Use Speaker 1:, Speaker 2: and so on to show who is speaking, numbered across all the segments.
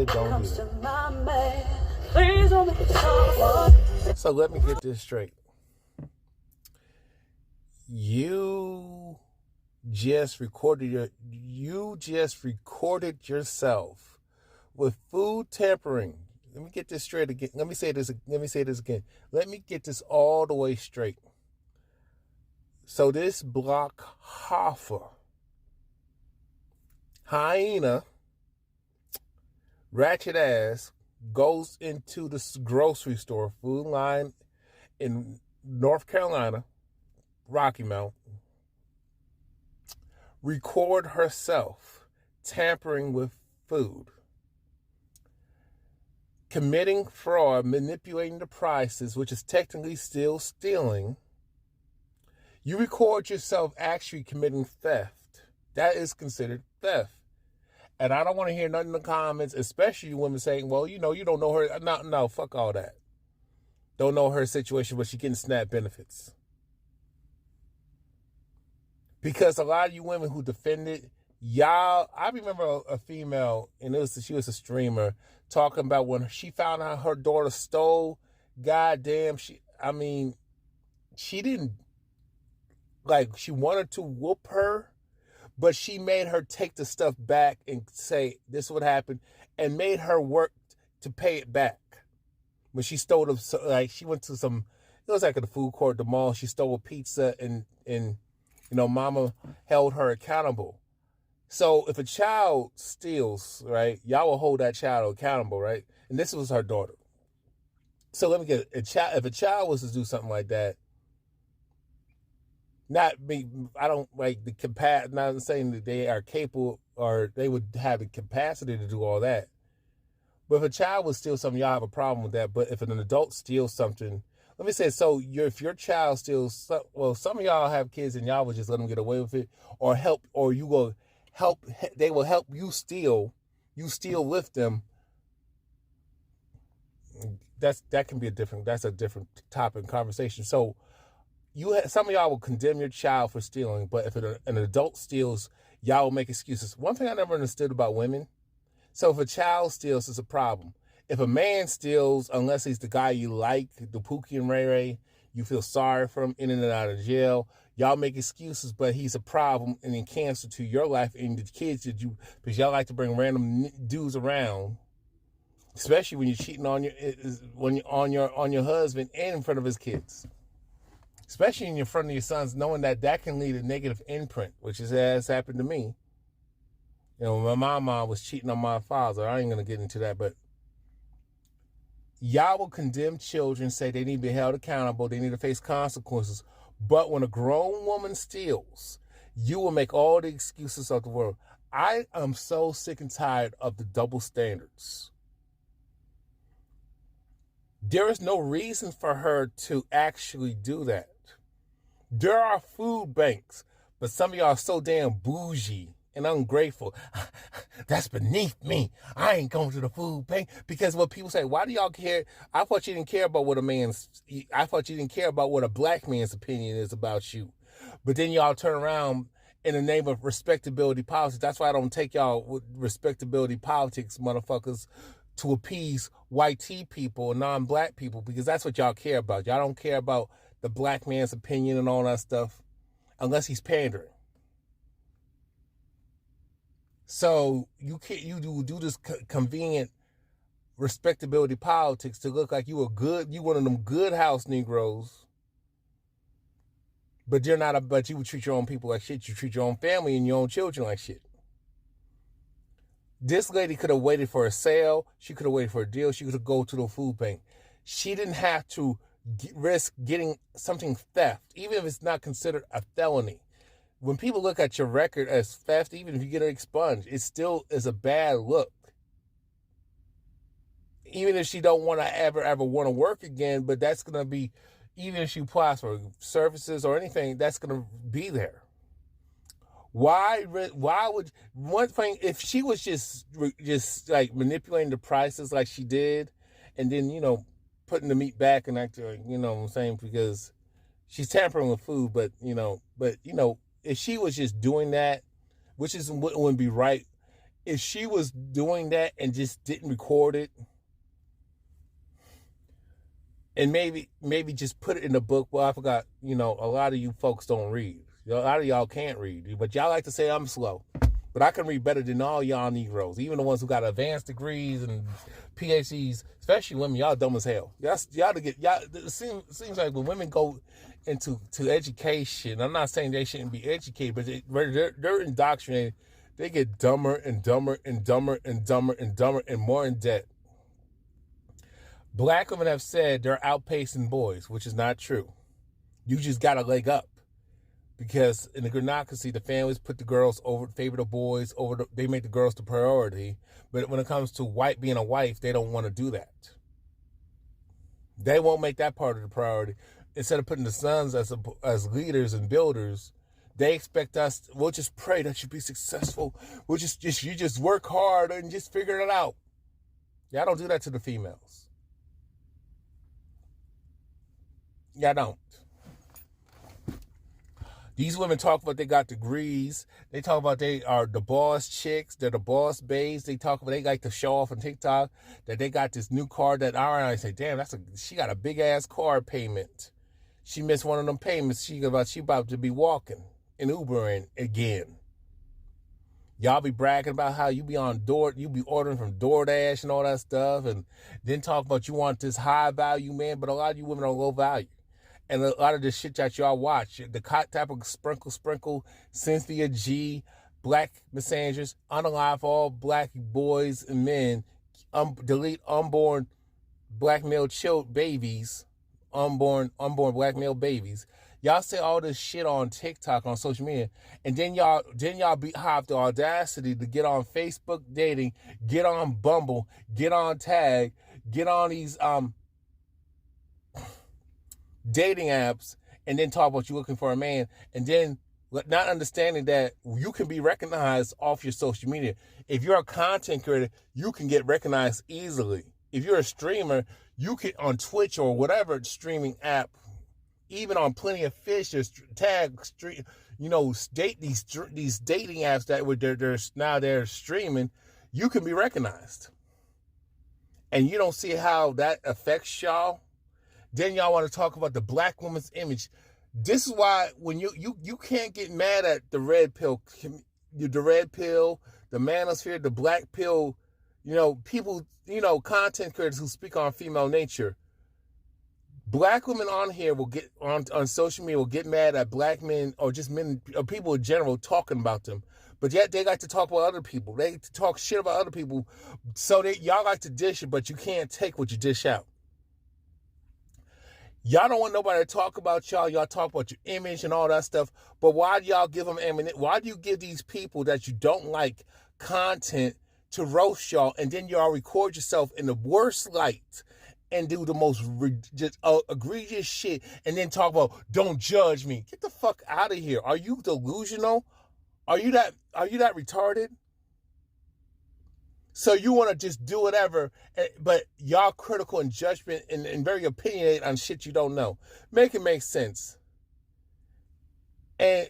Speaker 1: said don't do that. So let me get this straight. You just recorded yourself with food tampering. Let me get this straight again. Let me say this again. Let me get this all the way straight. So this Block Hoffa hyena ratchet ass goes into the grocery store, food line in North Carolina, Rocky Mount, record herself tampering with food, committing fraud, manipulating the prices, which is technically still stealing. You record yourself actually committing theft. That is considered theft. And I don't want to hear nothing in the comments, especially you women saying, well, you don't know her. No, fuck all that. Don't know her situation, but she's getting SNAP benefits. Because a lot of you women who defended y'all, I remember a female, and she was a streamer, talking about when she found out her daughter stole, goddamn, she didn't, she wanted to whoop her, but she made her take the stuff back and say, this is what happened, and made her work to pay it back. When she stole them, she went to it was at the food court, the mall, she stole a pizza, and mama held her accountable. So if a child steals, right, y'all will hold that child accountable, right? And this was her daughter. So let me get it. If a child was to do something like that, I don't like the capacity, not saying that they are capable or they would have the capacity to do all that. But if a child would steal something, y'all have a problem with that. But if an adult steals something, let me say, if your child steals, some of y'all have kids and y'all would just let them get away with it, or you will help, they will help you steal with them. That can be that's a different topic of conversation. So some of y'all will condemn your child for stealing, but if an adult steals, y'all will make excuses. One thing I never understood about women, so if a child steals, it's a problem. If a man steals, unless he's the guy you like, the Pookie and Ray Ray, you feel sorry for him in and out of jail, y'all make excuses, but he's a problem and then cancer to your life and the kids because y'all like to bring random dudes around, especially when you're cheating on your husband and in front of his kids. Especially in front of your sons, knowing that can lead a negative imprint, which has happened to me. My mama was cheating on my father. I ain't going to get into that, but y'all will condemn children, say they need to be held accountable, they need to face consequences. But when a grown woman steals, you will make all the excuses of the world. I am so sick and tired of the double standards. There is no reason for her to actually do that. There are food banks, but some of y'all are so damn bougie and ungrateful. That's beneath me. I ain't going to the food bank because what people say, why do y'all care? I thought you didn't care about what a black man's opinion is about you. But then y'all turn around in the name of respectability politics. That's why I don't take y'all with respectability politics, motherfuckers, to appease white tea people and non-black people, because that's what y'all care about. Y'all don't care about the black man's opinion and all that stuff unless he's pandering. So you do this convenient respectability politics to look like you one of them good house Negroes, but but you would treat your own people like shit. You treat your own family and your own children like shit. This lady could have waited for a sale. She could have waited for a deal. She could have go to the food bank. She didn't have to risk getting something theft, even if it's not considered a felony. When people look at your record as theft, even if you get it expunged, it still is a bad look. Even if she don't want to ever want to work again, but that's going to be, even if she applies for services or anything, that's going to be there. Why would, one thing, if she was just like manipulating the prices like she did, and then, putting the meat back and acting, what I'm saying, because she's tampering with food, but if she was just doing that, which wouldn't be right, if she was doing that and just didn't record it, and maybe just put it in the book. Well, I forgot, a lot of you folks don't read. A lot of y'all can't read, but y'all like to say I'm slow. But I can read better than all y'all Negroes, even the ones who got advanced degrees and PhDs, especially women. Y'all dumb as hell. It seems like when women go into education, I'm not saying they shouldn't be educated, but they're indoctrinated. They get dumber and dumber and dumber and dumber and dumber and more in debt. Black women have said they're outpacing boys, which is not true. You just got a leg up. Because in the granocracy, the families put the girls favor the boys, they make the girls the priority. But when it comes to being a wife, they don't want to do that. They won't make that part of the priority. Instead of putting the sons as leaders and builders, they expect us, we'll just pray that you be successful. You just work hard and just figure it out. Y'all don't do that to the females. Y'all don't. These women talk about they got degrees. They talk about they are the boss chicks. They're the boss babes. They talk about they like to show off on TikTok that they got this new car that I say, damn, she got a big ass car payment. She missed one of them payments. She about to be walking and Ubering again. Y'all be bragging about how you be ordering from DoorDash and all that stuff, and then talk about you want this high value man, but a lot of you women are low value. And a lot of the shit that y'all watch, the type of sprinkle, Cynthia G, black messengers, unalive all black boys and men, delete unborn black male babies, unborn black male babies. Y'all say all this shit on TikTok, on social media, and then y'all have the audacity to get on Facebook dating, get on Bumble, get on Tag, get on these dating apps, and then talk about you looking for a man, and then not understanding that you can be recognized off your social media. If you're a content creator, you can get recognized easily. If you're a streamer, you can on Twitch or whatever streaming app, even on Plenty of Fish, there's Tag, these dating apps that they're streaming, you can be recognized. And you don't see how that affects y'all. Then y'all want to talk about the black woman's image. This is why when you can't get mad at the red pill, the manosphere, the black pill, people, content creators who speak on female nature. Black women on here will get on social media will get mad at black men or just men or people in general talking about them. But yet they like to talk about other people. They like to talk shit about other people. So y'all like to dish it, but you can't take what you dish out. Y'all don't want nobody to talk about y'all. Y'all talk about your image and all that stuff. But why do y'all give them ammunition? Why do you give these people that you don't like content to roast y'all, and then y'all record yourself in the worst light and do the most egregious shit, and then talk about don't judge me? Get the fuck out of here. Are you delusional? Are you that retarded? So you want to just do whatever, but y'all critical and judgment and very opinionated on shit you don't know. Make it make sense. And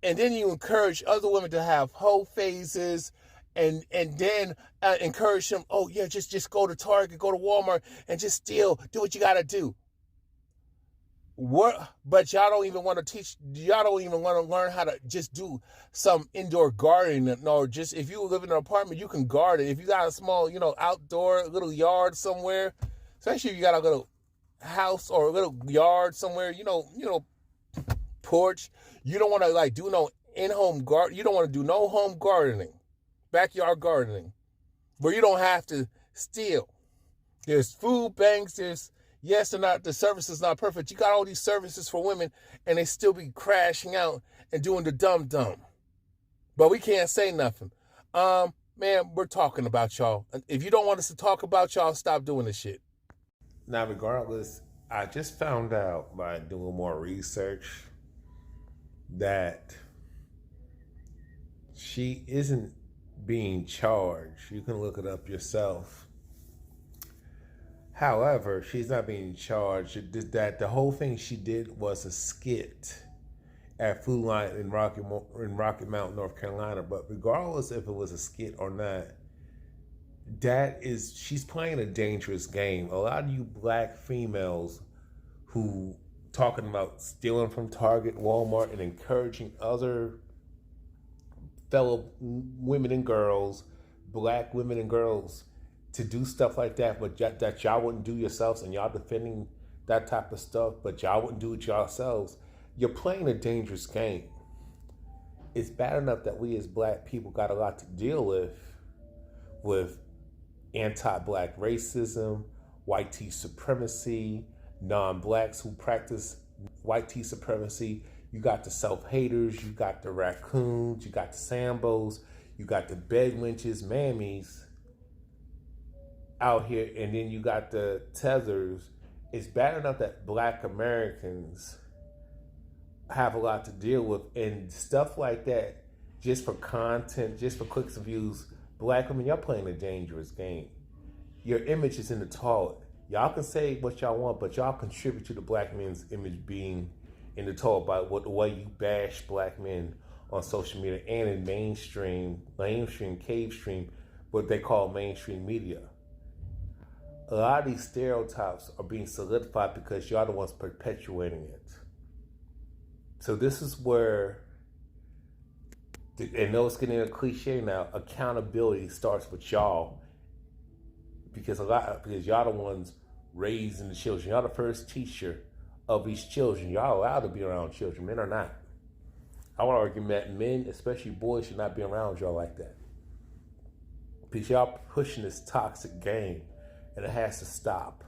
Speaker 1: then you encourage other women to have whole phases, and then encourage them, oh yeah, just go to Target, go to Walmart, and just steal, do what you got to do. But y'all don't even want to teach. Y'all don't even want to learn how to just do some indoor gardening, or just if you live in an apartment, you can garden. If you got a small, outdoor little yard somewhere, especially if you got a little house or a little yard somewhere, porch. You don't want to do no in-home garden. You don't want to do no home gardening, backyard gardening, where you don't have to steal. There's food banks. Yes, the service is not perfect. You got all these services for women, and they still be crashing out and doing the dumb. But we can't say nothing. Man, we're talking about y'all. If you don't want us to talk about y'all, stop doing this shit. Now, regardless, I just found out by doing more research that she isn't being charged. You can look it up yourself. However, she's not being charged. That the whole thing she did was a skit. at Food Line in Rocky Mount, North Carolina. But regardless if it was a skit or not, she's playing a dangerous game. A lot of you black females who talking about stealing from Target, Walmart, and encouraging other fellow women and girls, black women and girls, to do stuff like that, but that y'all wouldn't do yourselves, and y'all defending that type of stuff, but y'all wouldn't do it yourselves. You're playing a dangerous game. It's bad enough that we as black people got a lot to deal with anti-black racism, white tea supremacy, non-blacks who practice white tea supremacy. You got the self-haters, you got the raccoons, you got the Sambos, you got the bed wenches, mammies out here, and then you got the tethers. It's bad enough that black Americans have a lot to deal with, and stuff like that, just for content, just for clicks and views. Black women, y'all playing a dangerous game. Your image is in the toilet. Y'all can say what y'all want, but y'all contribute to the black men's image being in the toilet by the way you bash black men on social media and in mainstream, cave stream, what they call mainstream media. A lot of these stereotypes are being solidified because y'all the ones perpetuating it. So this is where, and though it's getting a cliche now, accountability starts with y'all, because y'all the ones raising the children. Y'all the first teacher of these children. Y'all allowed to be around children. Men are not. I want to argue that men, especially boys, should not be around y'all like that, because y'all pushing this toxic game, and it has to stop.